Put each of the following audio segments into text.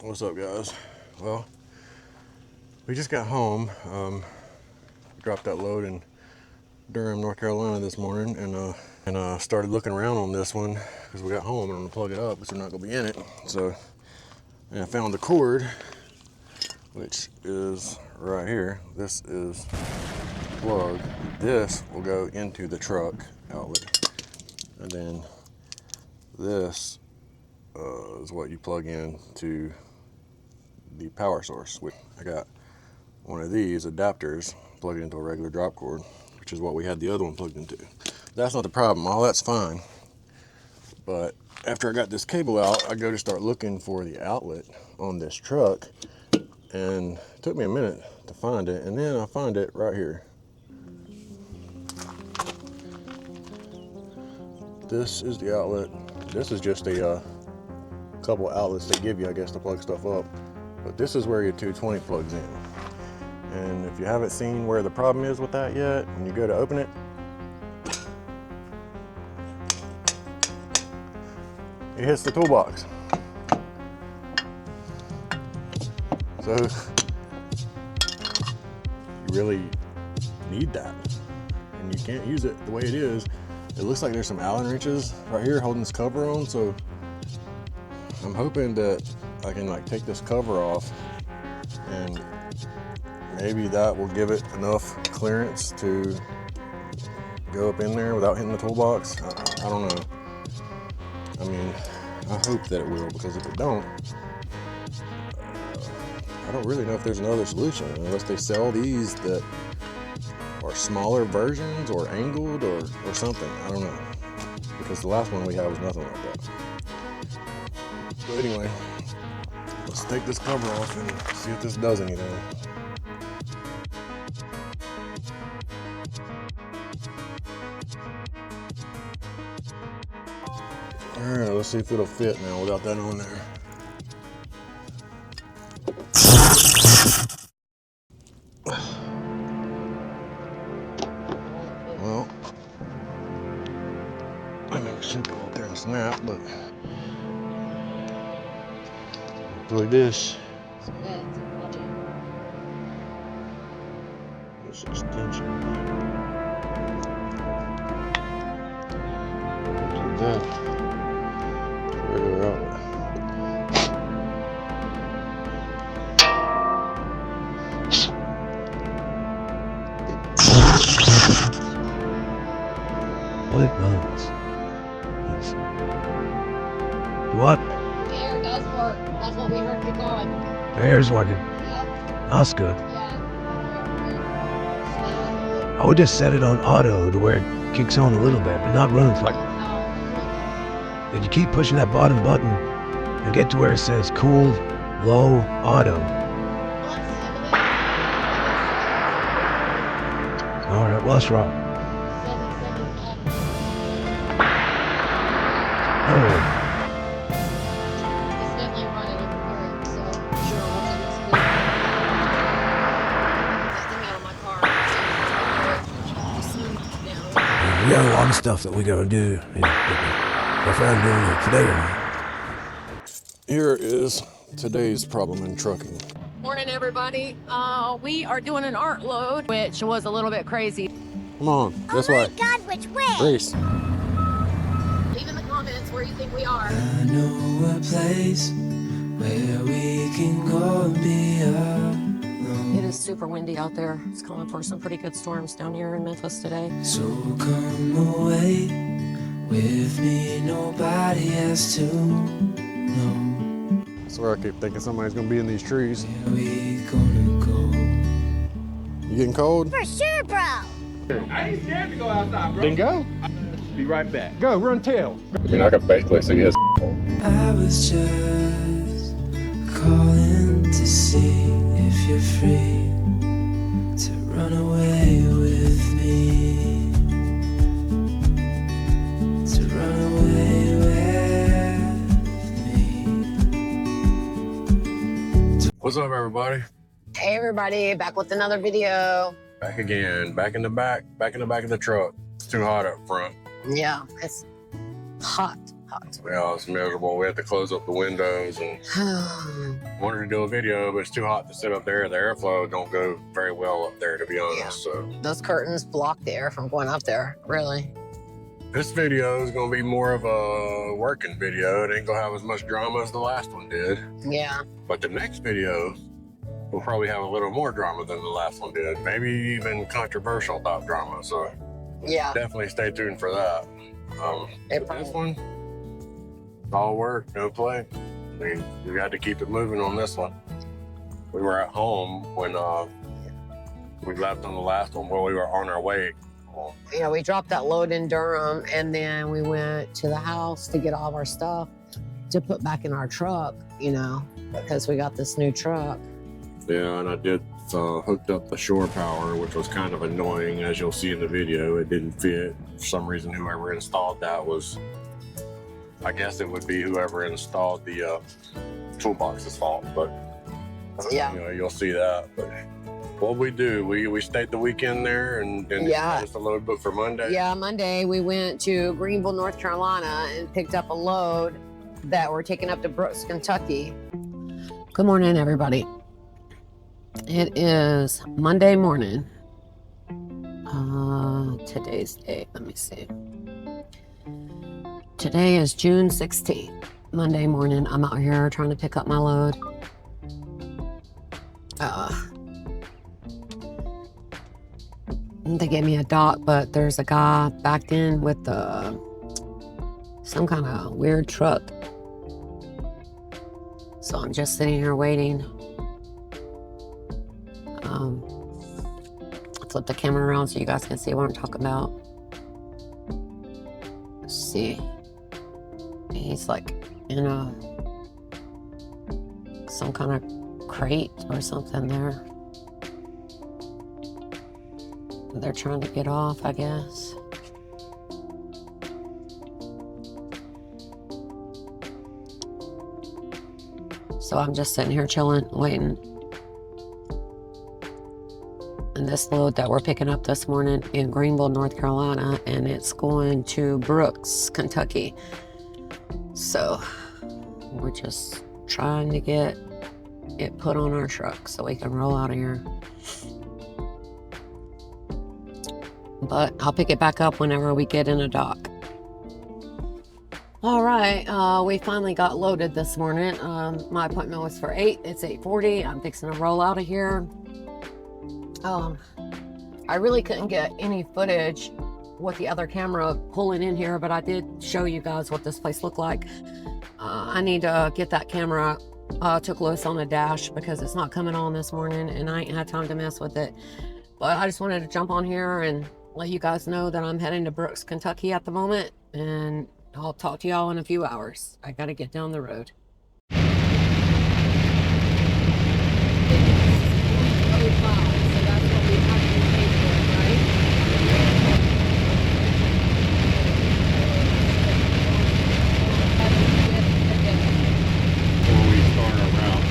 What's up, guys? Well, we just got home. Dropped that load in Durham, North Carolina this morning, and started looking around on this one because we got home and I'm gonna plug it up because we're not gonna be in it. So, and I found the cord, which is right here. This is plug. This will go into the truck outlet, and then this is what you plug in to the power source. I got one of these adapters plugged into a regular drop cord, which is what we had the other one plugged into. That's not the problem. All that's fine. But after I got this cable out, I go to start looking for the outlet on this truck, and it took me a minute to find it, and then I find it right here. This is the outlet. This is just a couple outlets they give you, I guess, to plug stuff up. But this is where your 220 plugs in. And if you haven't seen where the problem is with that yet, when you go to open it, it hits the toolbox. So you really need that. And you can't use it the way it is. It looks like there's some Allen wrenches right here holding this cover on, so I'm hoping that I can like take this cover off, and maybe that will give it enough clearance to go up in there without hitting the toolbox. I don't know. I mean, I hope that it will, because if it don't, I don't really know if there's another solution unless they sell these that are smaller versions or angled or something. I don't know, because the last one we had was nothing like that. So anyway, let's take this cover off and see if this does anything. All right, let's see if it'll fit now without that on there. Well, I know it should go up there and snap, but like this. This extension. Like that. Regular outlet. What it runs. What? The air does work. That's what we heard you going. The air's working. Yep. That's good. Yeah. I would just set it on auto to where it kicks on a little bit, but not running like. Did you keep pushing that bottom button and get to where it says cool, low, auto? All right, well, that's right. Oh. We got a lot of stuff that we gotta do. If I'm doing it today or not. Here is today's problem in trucking. Morning, everybody. We are doing an art load, which was a little bit crazy. Come on, this way. Oh my God, which way? Race. Leave in the comments where you think we are. I know a place where we can go and be alone. It is super windy out there. It's calling for some pretty good storms down here in Memphis today. So come away with me, nobody has to know. I swear I keep thinking somebody's gonna be in these trees. Where we gonna go? You getting cold? For sure, bro. I ain't scared to go outside, bro. Then go. Be right back. Go, run tail. I mean, I can basically see his. I was just calling to see if you're free to run away with me. To run away with me. What's up, everybody? Hey, everybody. Back with another video. Back again. Back in the back of the truck. It's too hot up front. Yeah, it's hot. hot. Yeah, it's miserable. We had to close up the windows and wanted to do a video, but it's too hot to sit up there. The airflow don't go very well up there, to be honest. So Those curtains block the air from going up there, really. this video is gonna be more of a working video. It ain't gonna have as much drama as the last one did. Yeah. But the next video will probably have a little more drama than the last one did. Maybe even controversial type drama. So Yeah. definitely stay tuned for that. It This one, all work, no play. I mean, we got to keep it moving on this one. We were at home when we left on the last one. Well, we were on our way. Yeah, we dropped that load in Durham, and then we went to the house to get all of our stuff to put back in our truck, you know, because we got this new truck. Yeah, and I did hooked up the shore power, which was kind of annoying, as you'll see in the video. It didn't fit. For some reason, whoever installed that was, I guess it would be whoever installed the toolbox's fault, but Yeah. you know, you'll see that. But what we do, we stayed the weekend there and Yeah. just a load book for Monday. Yeah, Monday we went to Greenville, North Carolina, and picked up a load that we're taking up to Brooks, Kentucky. Good morning, everybody. It is Monday morning. Today's date, let me see. Today is June 16th, Monday morning. I'm out here trying to pick up my load. They gave me a dock, but there's a guy backed in with some kind of weird truck. So I'm just sitting here waiting. Flip the camera around so you guys can see what I'm talking about. Let's see. He's like in some kind of crate or something there. They're trying to get off, I guess. So I'm just sitting here chilling, waiting. And this load that we're picking up this morning in Greenville, North Carolina, and it's going to Brooks, Kentucky. So we're just trying to get it put on our truck so we can roll out of here. But I'll pick it back up whenever we get in a dock. All right, we finally got loaded this morning. My appointment was for 8. It's 8:40. I'm fixing to roll out of here. I really couldn't get any footage with the other camera pulling in here, but I did show you guys what this place looked like. I need to get that camera took loose on the dash because it's not coming on this morning and I ain't had time to mess with it. But I just wanted to jump on here and let you guys know that I'm heading to Brooks, Kentucky at the moment, and I'll talk to y'all in a few hours. I gotta get down the road. Before we start our route.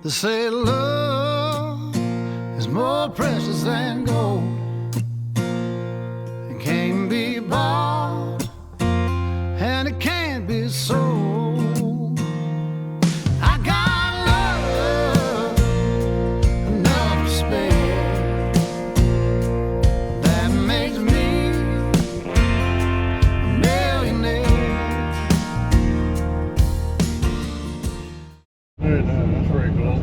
They say love is more precious than gold and can't be bought and it can't be sold. I got love enough to spare that makes me a millionaire. That's very cool.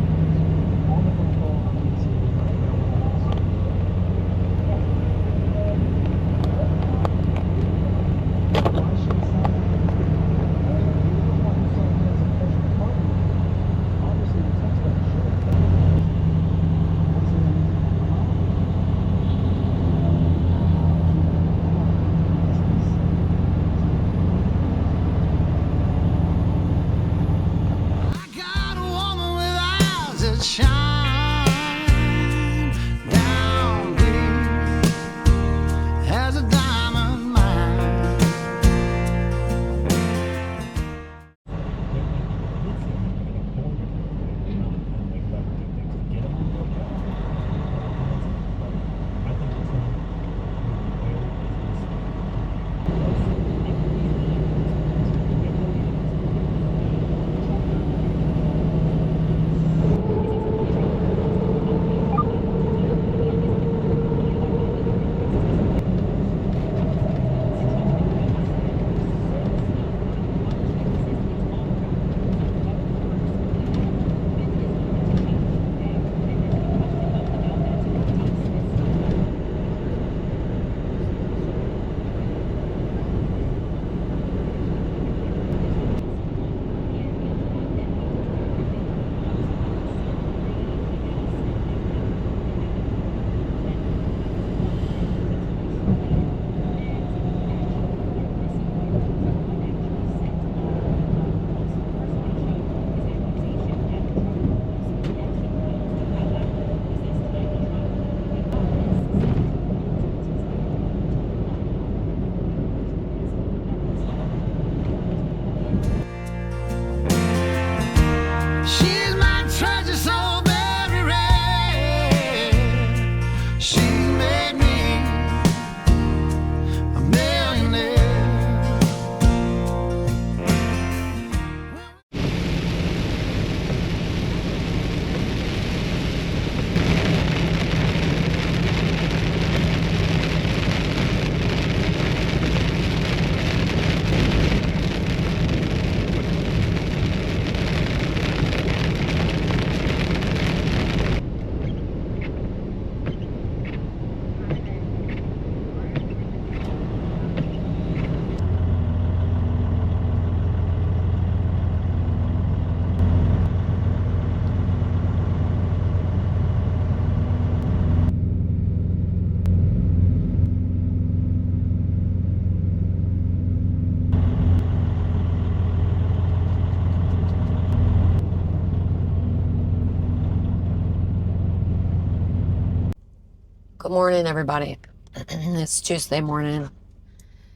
Good morning, everybody. It's Tuesday morning.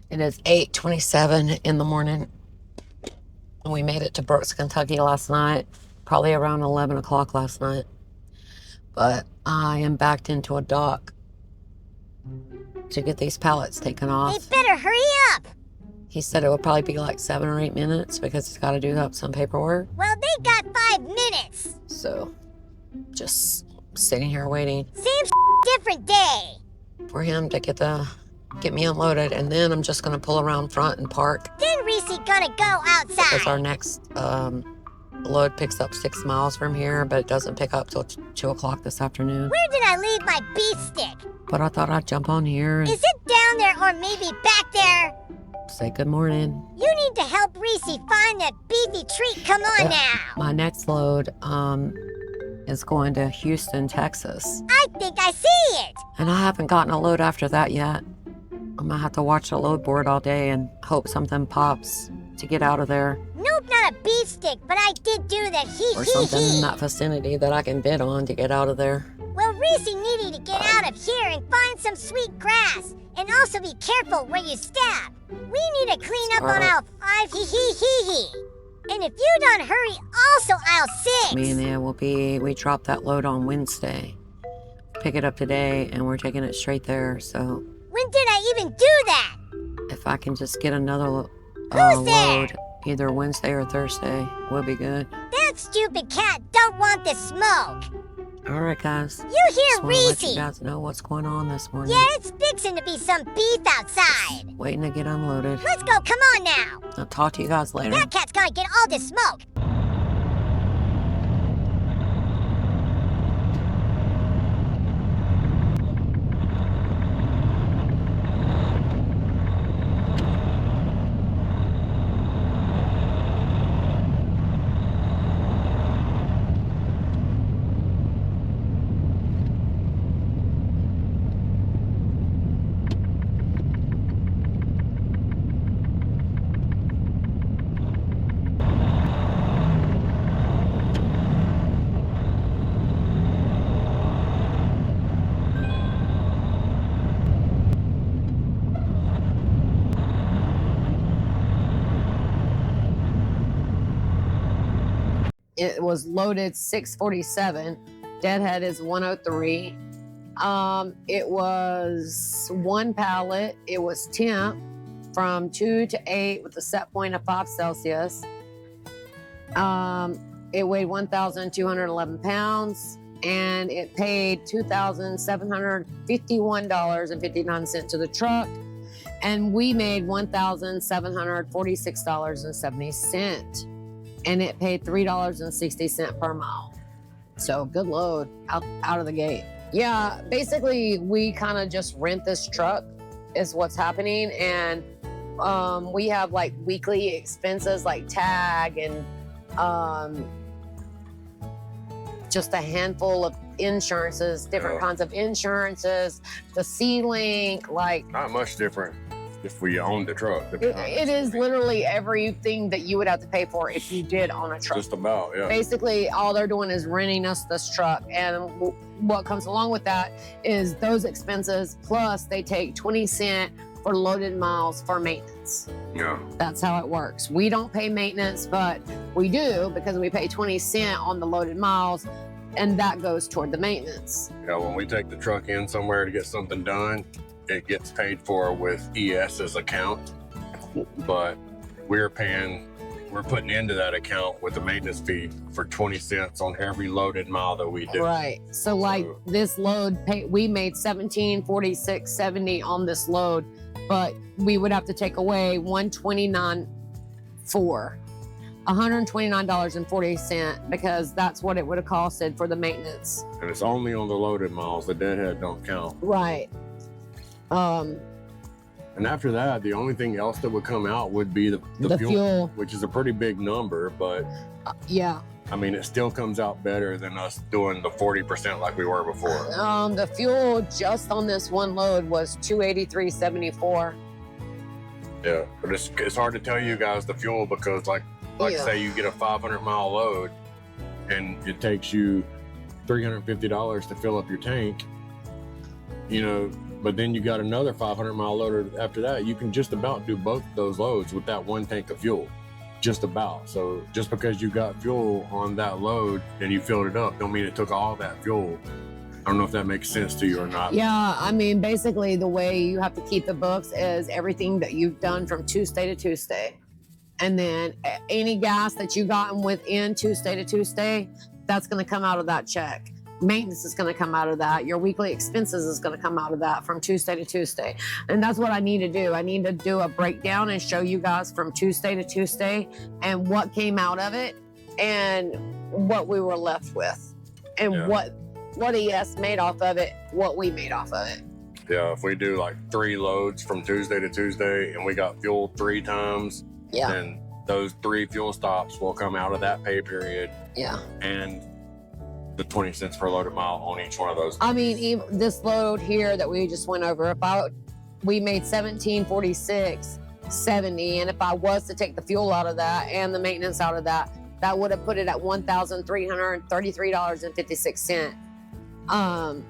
It is 8:27 in the morning. We made it to Brooks, Kentucky last night, probably around 11 o'clock last night. But I am backed into a dock to get these pallets taken off. They better hurry up! He said it would probably be like 7 or 8 minutes because he's got to do up some paperwork. Well, they got 5 minutes! So, just sitting here waiting. Same different day! For him to get me unloaded, and then I'm just gonna pull around front and park. Then Reese gonna go outside! Because our next load picks up 6 miles from here, but it doesn't pick up till 2 o'clock this afternoon. Where did I leave my beef stick? But I thought I'd jump on here and Is it down there or maybe back there? say good morning. You need to help Reese find that beefy treat. Come on now! My next load is going to Houston, Texas. I think I see it! And I haven't gotten a load after that yet. I'm gonna have to watch the load board all day and hope something pops to get out of there. Nope, not a beef stick, but I did do that Or something in that vicinity that I can bid on to get out of there. Well, Reese needed to get out of here and find some sweet grass. And also be careful where you step. We need to clean up on aisle 5, hee. And if you don't hurry, also aisle 6. Me and Leah we dropped that load on Wednesday. Pick it up today, and we're taking it straight there, so. When did I even do that? If I can just get another Who's there? load, either Wednesday or Thursday, we'll be good. That stupid cat don't want the smoke. All right, guys. You hear Just wanna let you Reese? guys know what's going on this morning. Yeah, it's fixing to be some beef outside. Waiting to get unloaded. Let's go, come on now. I'll talk to you guys later. That cat's gonna get all the smoke. It was loaded 647. Deadhead is 103. It was 1 pallet. It was temp from 2 to 8 with a set point of 5 Celsius. It weighed 1,211 pounds, and it paid $2,751.59 to the truck, and we made $1,746.70. And it paid $3.60 per mile. So good load out of the gate. Yeah, basically we kind of just rent this truck is what's happening. And we have like weekly expenses like tag and just a handful of insurances, different kinds of insurances, the C-Link, like. Not much different if we owned the truck. It is literally everything that you would have to pay for if you did own a truck. Just about, yeah. Basically, all they're doing is renting us this truck. And what comes along with that is those expenses, plus they take 20 cents for loaded miles for maintenance. Yeah. That's how it works. We don't pay maintenance, but we do because we pay 20 cents on the loaded miles, and that goes toward the maintenance. Yeah, when we take the truck in somewhere to get something done, it gets paid for with ES's account, but we're putting into that account with the maintenance fee for 20 cents on every loaded mile that we do. Right. So like this load, we made $1746.70 on this load, but we would have to take away $129.40 because that's what it would have costed for the maintenance. And it's only on the loaded miles. The Deadhead don't count. Right. And after that, the only thing else that would come out would be the fuel, which is a pretty big number, but yeah. I mean, it still comes out better than us doing the 40% like we were before. The fuel just on this one load was $283.74. Yeah, but it's hard to tell you guys the fuel because like say you get a 500-mile load and it takes you $350 to fill up your tank. you know, but then you got another 500-mile loader after that. You can just about do both those loads with that one tank of fuel. Just about. So just because you got fuel on that load and you filled it up, don't mean it took all that fuel. I don't know if that makes sense to you or not. Yeah, I mean, basically the way you have to keep the books is everything that you've done from Tuesday to Tuesday. And then any gas that you gotten within Tuesday to Tuesday, that's going to come out of that check. Maintenance is going to come out of that. Your weekly expenses is going to come out of that from Tuesday to Tuesday. And that's what I need to do. I need to do a breakdown and show you guys from Tuesday to Tuesday and what came out of it and what we were left with and what ES made off of it, what we made off of it. Yeah, if we do like 3 loads from Tuesday to Tuesday and we got fuel 3 times, then those 3 fuel stops will come out of that pay period. Yeah. and The 20 cents per loaded mile on each one of those. I mean, even this load here that we just went over, we made $17.46.70, and if I was to take the fuel out of that and the maintenance out of that, that would have put it at $1,333.56.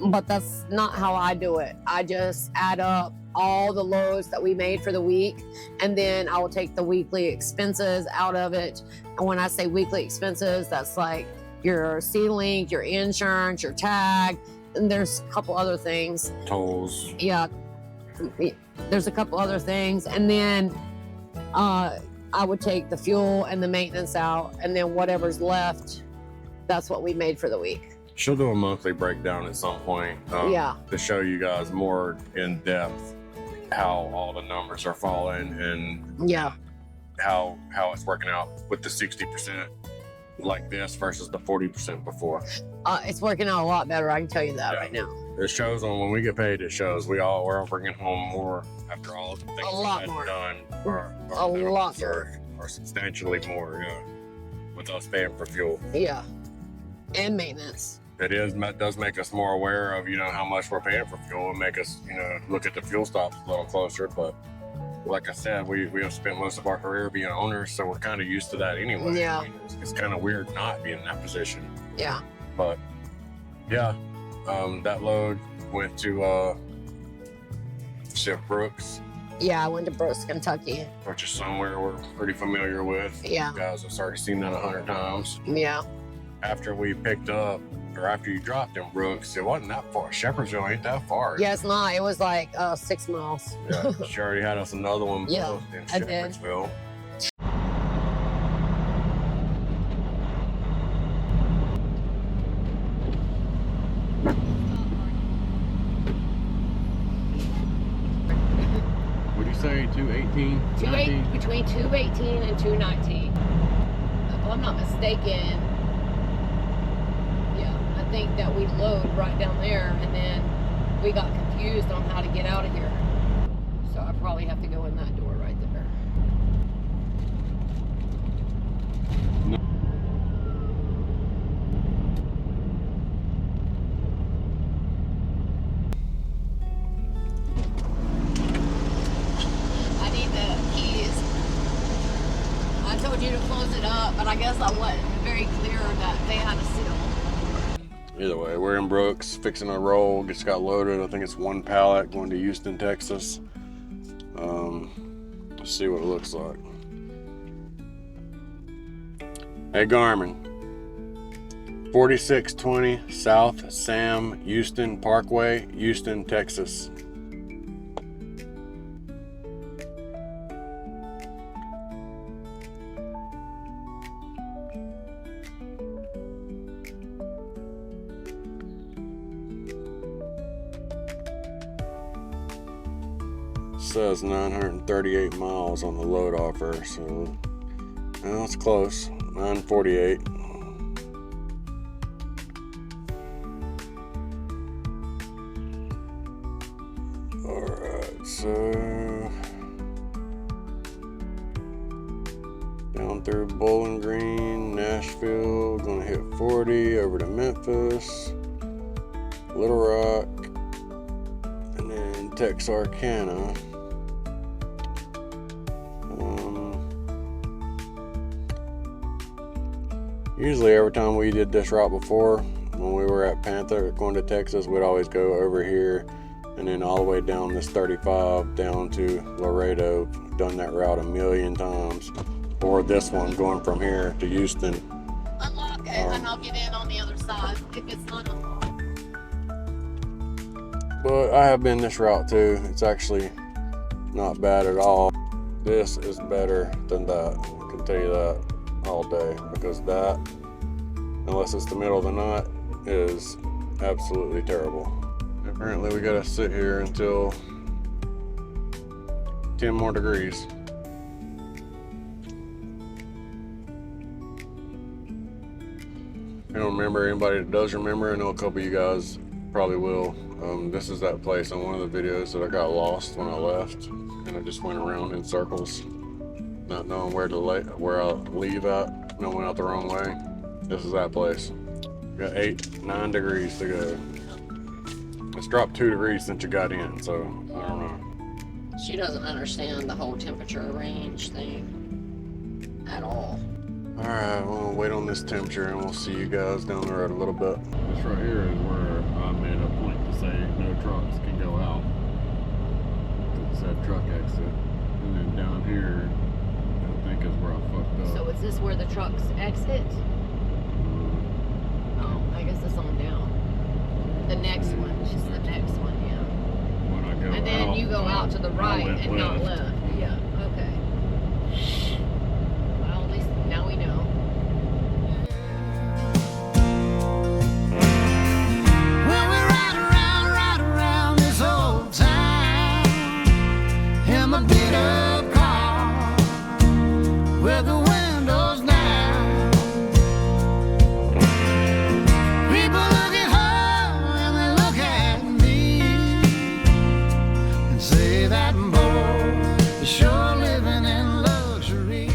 But that's not how I do it. I just add up all the loads that we made for the week, and then I will take the weekly expenses out of it. And when I say weekly expenses, that's like your C-Link, your insurance, your tag, and there's a couple other things. Tolls. Yeah, there's a couple other things. And then I would take the fuel and the maintenance out, and then whatever's left, that's what we made for the week. She'll do a monthly breakdown at some point to show you guys more in depth how all the numbers are falling and how it's working out with the 60% like this versus the 40% before. It's working out a lot better, I can tell you that right now. It shows on when we get paid. It shows we're all bringing home more after all the things A lot we've more. done. Or substantially more, with us paying for fuel. Yeah, and maintenance. It does make us more aware of, how much we're paying for fuel and make us, look at the fuel stops a little closer. But like I said, we have spent most of our career being owners, so we're kind of used to that anyway. Yeah. I mean, it's kind of weird not being in that position. Yeah. But that load went to Brooks. Yeah, I went to Brooks, Kentucky. Which is somewhere we're pretty familiar with. Yeah. You guys have started seeing that 100 times. Yeah. After we picked up, or after you dropped in Brooks, it wasn't that far. Shepherdsville ain't that far. Yeah, it's not. It was like 6 miles. Yeah, she already had us another one built in I did. Shepherdsville. What'd you say, 218? Between 218 and 219. If I'm not mistaken, I think that we load right down there, and then we got confused on how to get out of here. So I probably have to go in that door right there. I need the keys. I told you to close it up, but I guess I wasn't very clear that they had a seal. Either way, we're in Brooks, fixing a roll. Just got loaded. I think it's 1 pallet going to Houston, Texas. Let's see what it looks like. Hey Garmin, 4620 South Sam Houston Parkway, Houston, Texas. Says 938 miles on the load offer, so it's close. 948. Alright, so down through Bowling Green, Nashville, gonna hit 40 over to Memphis, Little Rock, and then Texarkana. Usually every time we did this route before, when we were at Panther going to Texas, we'd always go over here and then all the way down this 35 down to Laredo. Done that route a million times. Or this one going from here to Houston. Unlock it and I'll get in on the other side if it's not unlocked. But I have been this route too. It's actually not bad at all. This is better than that. I can tell you that all day, because that, unless it's the middle of the night, is absolutely terrible. Apparently we gotta sit here until 10 more degrees. I don't remember anybody that does remember. I know a couple of you guys probably will. This is that place on one of the videos that I got lost when I left, and I just went around in circles, not knowing where I leave at, and I went out the wrong way. This is that place. Got 9 degrees to go. It's dropped 2 degrees since you got in, so I don't know. She doesn't understand the whole temperature range thing at all. All right, we'll wait on this temperature and we'll see you guys down the road a little bit. This right here is where I made a point to say no trucks can go out. It said truck exit. And then down here, I think is where I fucked up. So is this where the trucks exit? Oh, I guess it's on down. The next one, just the next one, yeah. When I go And then out, you go out to the right went and not left. Yeah, okay. Well, at least now we know. Well, we ride around this old town in my beat up car with the windows down. People look at her and they look at me and say that boy is sure living in luxury.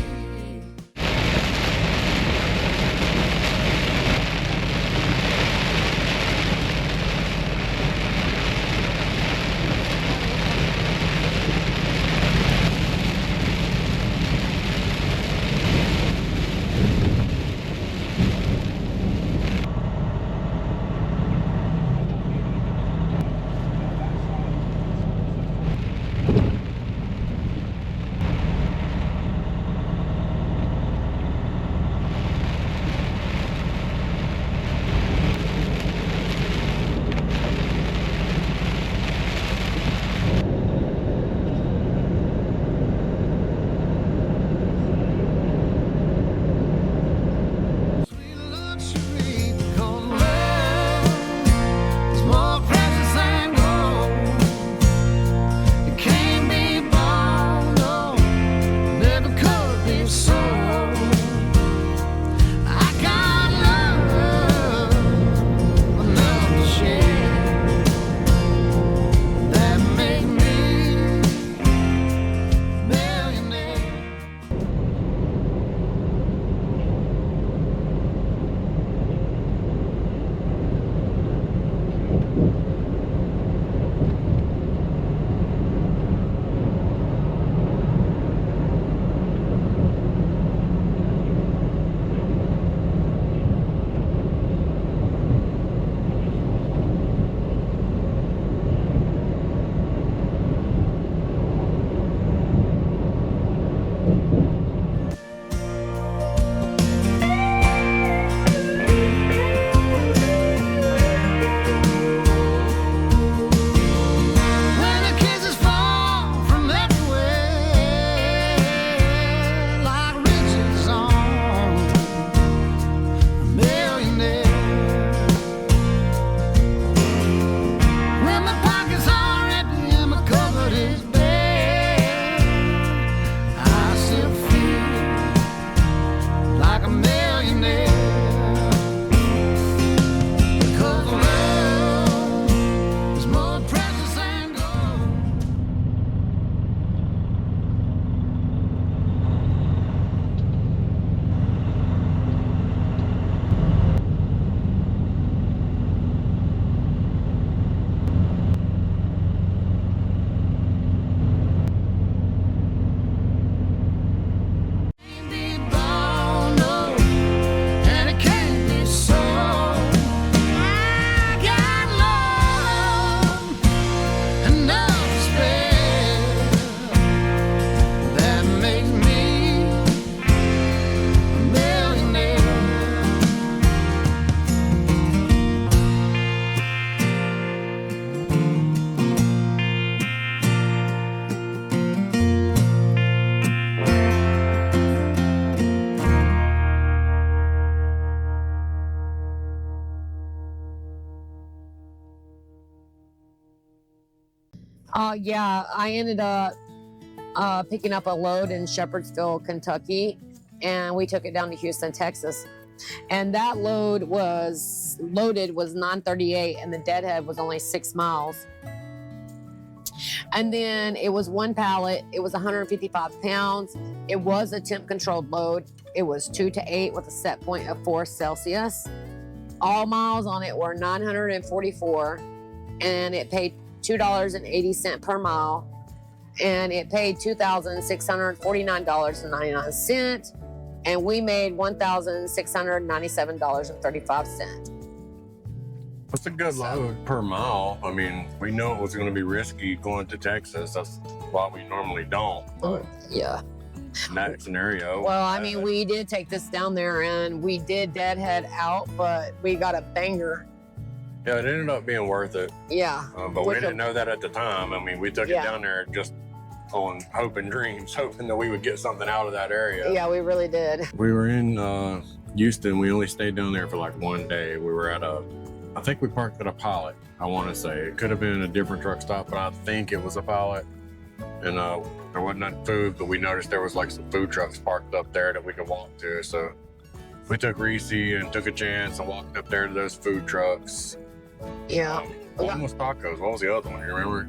Yeah, I ended up picking up a load in Shepherdsville, Kentucky, and we took it down to Houston, Texas. And that load was 938, and the Deadhead was only 6 miles. And then it was one pallet. It was 155 pounds. It was a temp controlled load. It was 2 to 8 with a set point of 4 Celsius. All miles on it were 944, and it paid $2.80 per mile, and it paid $2,649.99, and we made $1,697.35. That's a good load per mile. I mean, we know it was going to be risky going to Texas. That's why we normally don't. But Yeah. in that scenario. Well, I mean, we did take this down there, and we did Deadhead out, but we got a banger. Yeah, it ended up being worth it. Yeah. But we didn't know that at the time. I mean, we took it down there just on hope and dreams, hoping that we would get something out of that area. Yeah, we really did. We were in Houston. We only stayed down there for like one day. We were at I think we parked at a Pilot, I want to say. It could have been a different truck stop, but I think it was a Pilot. And there wasn't enough food, but we noticed there was like some food trucks parked up there that we could walk to. So we took Reese and took a chance and walked up there to those food trucks. Yeah. One was tacos. What was the other one? You remember?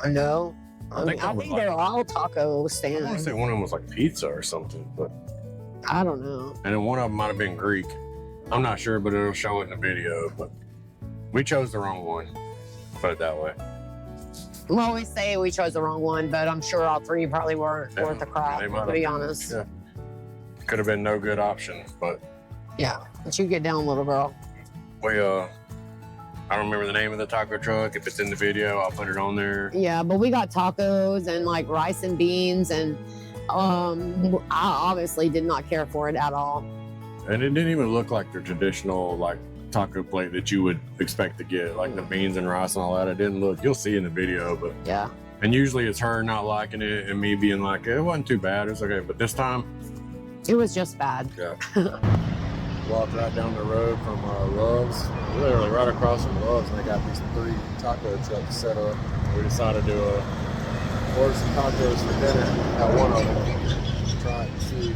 No. I think like- they're all taco I want to stands. say one of them was like pizza or something, but I don't know. and then one of them might have been Greek. I'm not sure, but it'll show it in the video. But we chose the wrong one. Put it that way. We always say we chose the wrong one, but I'm sure all three probably weren't Yeah, worth the crap, they might to be have. honest. Yeah. Could have been no good option, but Yeah. But you get down, little girl. we I don't remember the name of the taco truck. If it's in the video, I'll put it on there. Yeah, but we got tacos and like rice and beans, and I obviously did not care for it at all. And it didn't even look like the traditional like taco plate that you would expect to get, like the beans and rice and all that. It didn't look. You'll see in the video, but Yeah. and usually it's her not liking it and me being like, it wasn't too bad. It's okay. But this time, It was just bad. yeah. Walked right down the road from Love's, literally right across from Love's, and they got these 3 taco trucks set up. We decided to order some tacos for dinner at one of them. Try it and see.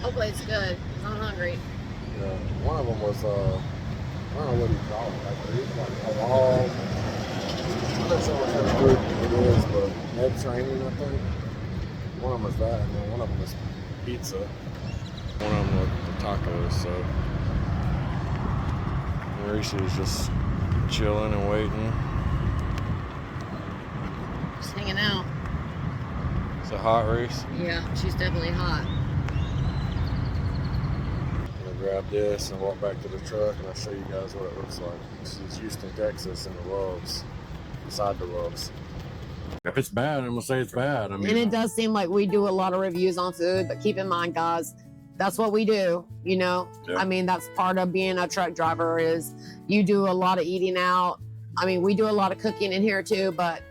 Hopefully it's good. I'm hungry. One of them was, I don't know what you call it, like a long, I'm not sure what kind of food it is, but Mediterranean, I think. One of them was that, and then one of them was pizza. One of them was the tacos, so Maurice is just chilling and waiting. Just hanging out. It's a hot race. Yeah, she's definitely hot. I'm gonna grab this and walk back to the truck, and I'll show you guys what it looks like. This is Houston, Texas, in the Loves, inside the Loves. If it's bad, I'm gonna say it's bad. I mean, And it does seem like we do a lot of reviews on food, but keep in mind, guys, that's what we do, you know? Yeah. I mean, that's part of being a truck driver is you do a lot of eating out. I mean, we do a lot of cooking in here too, but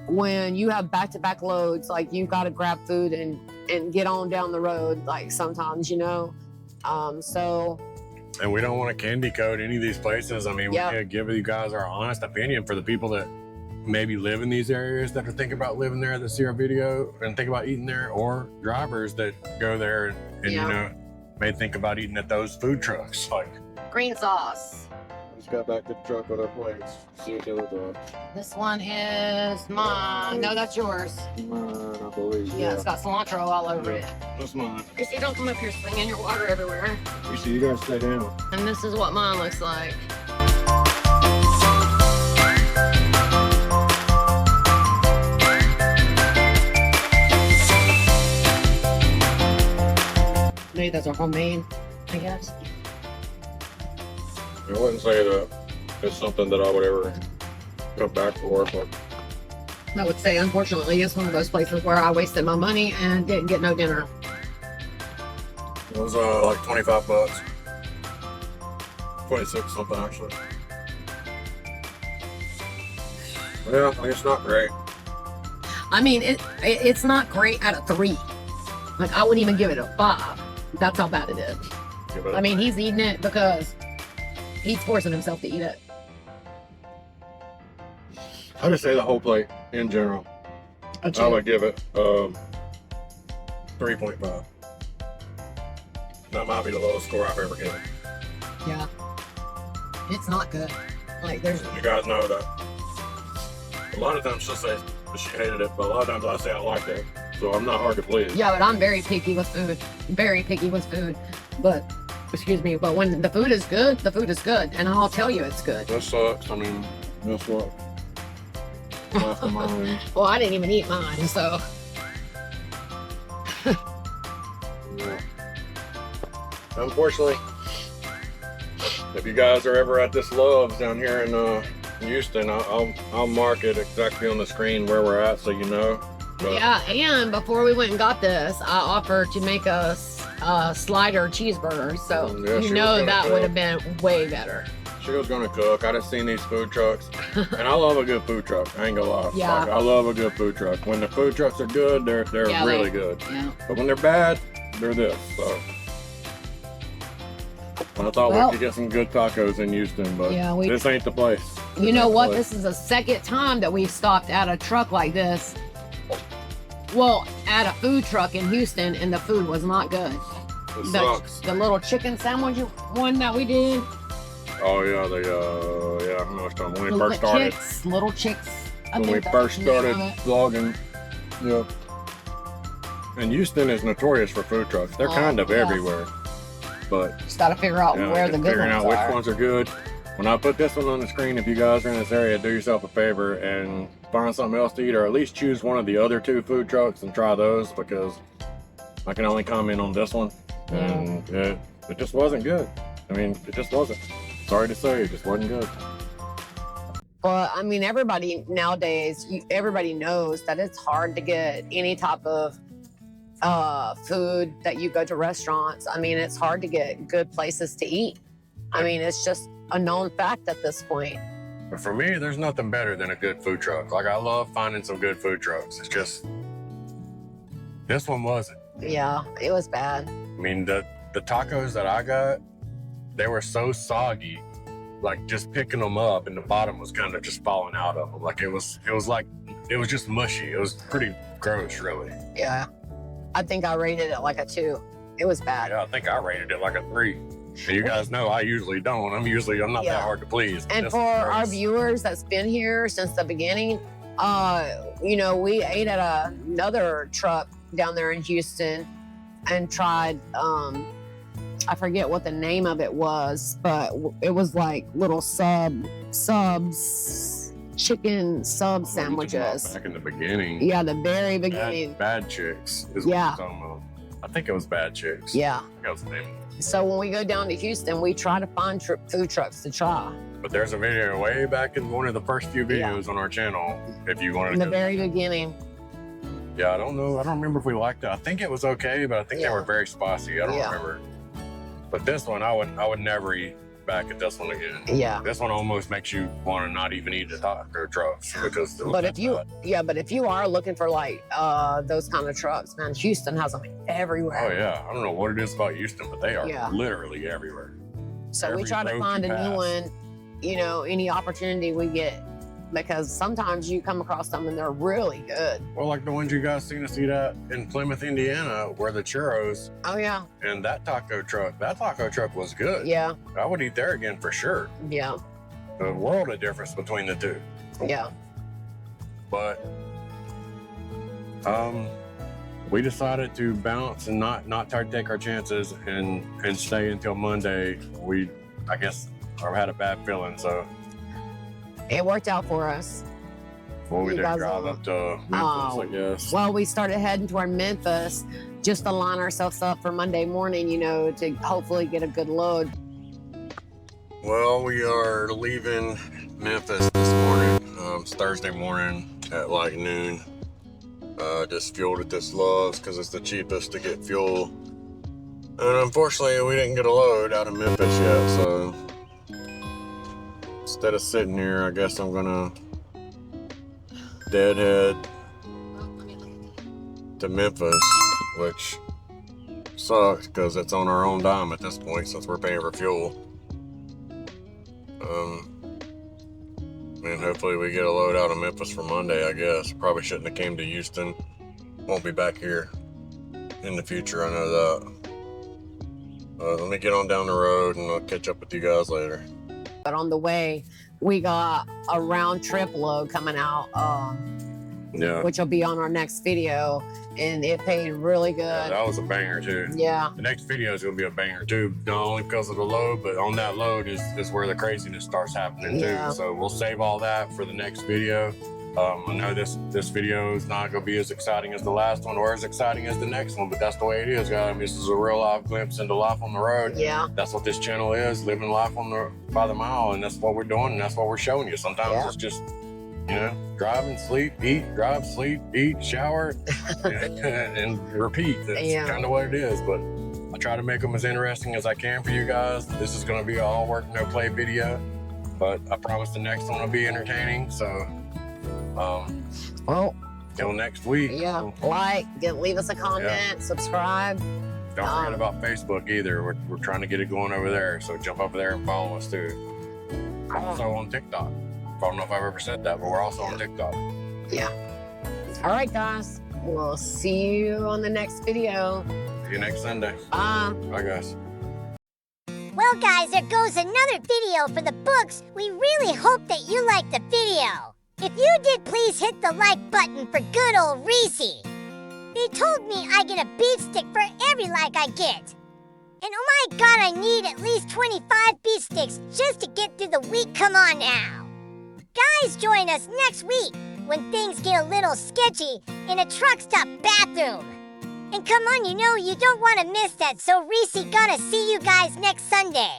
when you have back-to-back loads, like you got to grab food and get on down the road, like sometimes, you know? So and we don't want to candy coat any of these places. I mean, Yeah. we can't give you guys our honest opinion for the people that maybe live in these areas that are thinking about living there that see our video and think about eating there, or drivers that go there and Yeah. you know, may think about eating at those food trucks. Like, green sauce. just got back to the truck with our plates. See what they look like. This one is mine. No, that's yours. Mine, I believe. Yeah, it's got cilantro all over it. That's mine. You don't come up here slinging your water everywhere. You see, you gotta stay down. And this is what mine looks like. Maybe those are homemade, I guess. I wouldn't say that it's something that I would ever come back for, but I would say, unfortunately, it's one of those places where I wasted my money and didn't get no dinner. it was like 25 bucks. 26 something actually. Yeah, I mean, it's not great. I mean, it's not great at a 3. Like, I wouldn't even give it a 5. That's how bad it is. Give it a- I mean, he's eating it because he's forcing himself to eat it. I just say the whole plate in general. I would give it 3.5. That might be the lowest score I've ever given. Yeah. It's not good. Like, there's... You guys know that. A lot of times she'll say she hated it, but a lot of times I say I liked it. So I'm not hard to please. Yeah, but I'm very picky with food. Very picky with food. But, excuse me, but when the food is good, the food is good. And I'll tell you it's good. That sucks. I mean, that's what. Left of mine. Well, I didn't even eat mine, so... Yeah. Unfortunately, if you guys are ever at this Love's down here in Houston, I'll mark it exactly on the screen where we're at, so you know. But yeah, and before we went and got this, I offered to make us slider cheeseburgers, so Yeah, you she know was gonna that would cook. have been way better. she was gonna cook. I just seen these food trucks, and I love a good food truck. I ain't gonna lie. Yeah. Like, I love a good food truck. When the food trucks are good, they're Yeah, really good. Yeah. But when they're bad, they're this. So I thought Well, we could get some good tacos in Houston, but Yeah, this ain't the place. You know what? This is the second time that we've stopped at a truck like this. Well, at a food truck in Houston, and the food was not good. It The, sucks. the little chicken sandwich one that we did. Oh yeah, yeah. I know what you're talking about. When we first started, Little chicks. I when we think that's first the name started of it. vlogging, yeah. And Houston is notorious for food trucks. They're Oh, kind of yeah. everywhere, but Just gotta figure out yeah, where the good figuring ones out which are. ones are good. When I put this one on the screen, if you guys are in this area, do yourself a favor and find something else to eat, or at least choose one of the other two food trucks and try those, because I can only comment on this one, and it just wasn't good. I mean, it just wasn't. Sorry to say, it just wasn't good. But I mean, everybody nowadays, everybody knows that it's hard to get any type of food that you go to restaurants. I mean, it's hard to get good places to eat. I mean, it's just a known fact at this point. But for me, there's nothing better than a good food truck. Like, I love finding some good food trucks. It's just, this one wasn't. Yeah, it was bad. I mean, the tacos that I got, they were so soggy, like just picking them up and the bottom was kind of just falling out of them. Like it was just mushy. It was pretty gross, really. Yeah, I think I rated it like a 2. It was bad. Yeah, I think I rated it like a 3. And you guys know I usually don't. I'm not Yeah. that hard to please. And This for was our gross. viewers that's been here since the beginning, you know, we ate at another truck down there in Houston and tried, I forget what the name of it was, but it was like little subs, chicken sub What are you talking about sandwiches. back in the beginning. Yeah, the very beginning. Bad Chicks is Yeah. what I'm talking about. I think it was Bad Chicks. Yeah. I think that was the name. So when we go down to Houston, we try to find food trucks to try. But there's a video way back in one of the first few videos on our channel. If you wanted In to the go. very beginning. Yeah, I don't know. I don't remember if we liked it. I think it was okay, but I think they were very spicy. I don't remember. But this one, I would never eat back at this one again. Yeah. This one almost makes you want to not even eat the taco trucks because. But if you are looking for like those kind of trucks, man, Houston has them everywhere. Oh yeah, I don't know what it is about Houston, but they are Yeah. literally everywhere. So we Every try to road find you a new pass. one, you know, any opportunity we get, because sometimes you come across them and they're really good. Well, like the ones you guys seen us eat at in Plymouth, Indiana, where the churros Oh yeah, and that taco truck was good. yeah, I would eat there again for sure. yeah, The world of difference between the two. yeah. But we decided to bounce and not try to take our chances and stay until Monday. I guess I had a bad feeling, so It worked out for us. we You did guys, drive up to Memphis, I guess. Well, we started heading toward Memphis just to line ourselves up for Monday morning, you know, to hopefully get a good load. Well, we are leaving Memphis this morning. It's Thursday morning at like noon. Just fueled at this Love's because it's the cheapest to get fuel. And unfortunately, we didn't get a load out of Memphis yet, so instead of sitting here, I guess I'm gonna Deadhead to Memphis, which sucks because it's on our own dime at this point since we're paying for fuel. And hopefully we get a load out of Memphis for Monday, I guess. Probably shouldn't have came to Houston. Won't be back here in the future, I know that. Let me get on down the road and I'll catch up with you guys later. But on the way, we got a round trip load coming out, Yeah. which will be on our next video, and it paid really good. Yeah, that was a banger too. Yeah. The next video is gonna be a banger too, not only because of the load, but on that load is where the craziness starts happening Yeah. too. So we'll save all that for the next video. I know this video is not gonna be as exciting as the last one or as exciting as the next one, but that's the way it is, guys. I mean, this is a real life glimpse into life on the road. Yeah. That's what this channel is, living life by the mile, and that's what we're doing, and that's what we're showing you. Sometimes Yeah. it's just, drive and sleep, eat, drive, sleep, eat, shower, and repeat. That's Yeah. kind of what it is, but I try to make them as interesting as I can for you guys. This is going to be an all work, no play video, but I promise the next one will be entertaining. So, Well, till next week. yeah. Leave us a comment, subscribe. Don't forget about Facebook either. We're trying to get it going over there, so jump over there and follow us too. We're also on TikTok. I don't know if I've ever said that, but we're also on TikTok. Yeah. All right, guys. We'll see you on the next video. See you next Sunday. Bye. Bye, guys. Well, guys, there goes another video for the books. We really hope that you liked the video. If you did, please hit the like button for good old Reese. They told me I get a beef stick for every like I get. And oh my god, I need at least 25 beef sticks just to get through the week. Come on now. Guys, join us next week when things get a little sketchy in a truck stop bathroom. And come on, you don't want to miss that, so Reese gonna see you guys next Sunday.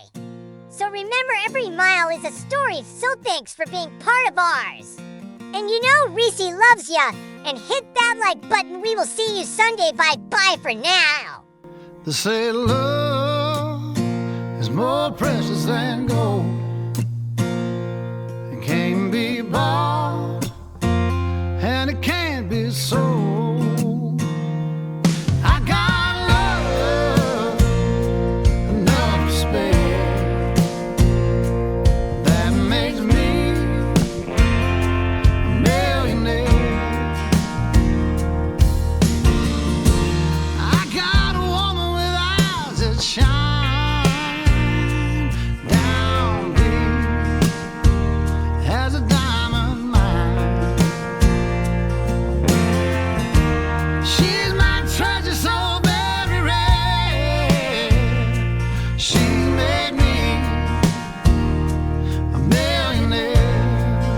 So remember, every mile is a story, so thanks for being part of ours. And Reese loves ya, and hit that like button. We will see you Sunday. Bye for now. They say love is more precious than gold. It can't be bought, and it can't be sold. I got love enough to spare. That makes me a millionaire. I got a woman with eyes that shine down deep as a diamond mine. She's my treasure so very rare. She made me a millionaire.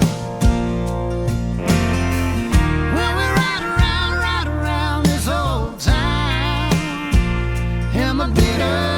When we ride around this old town in my beat up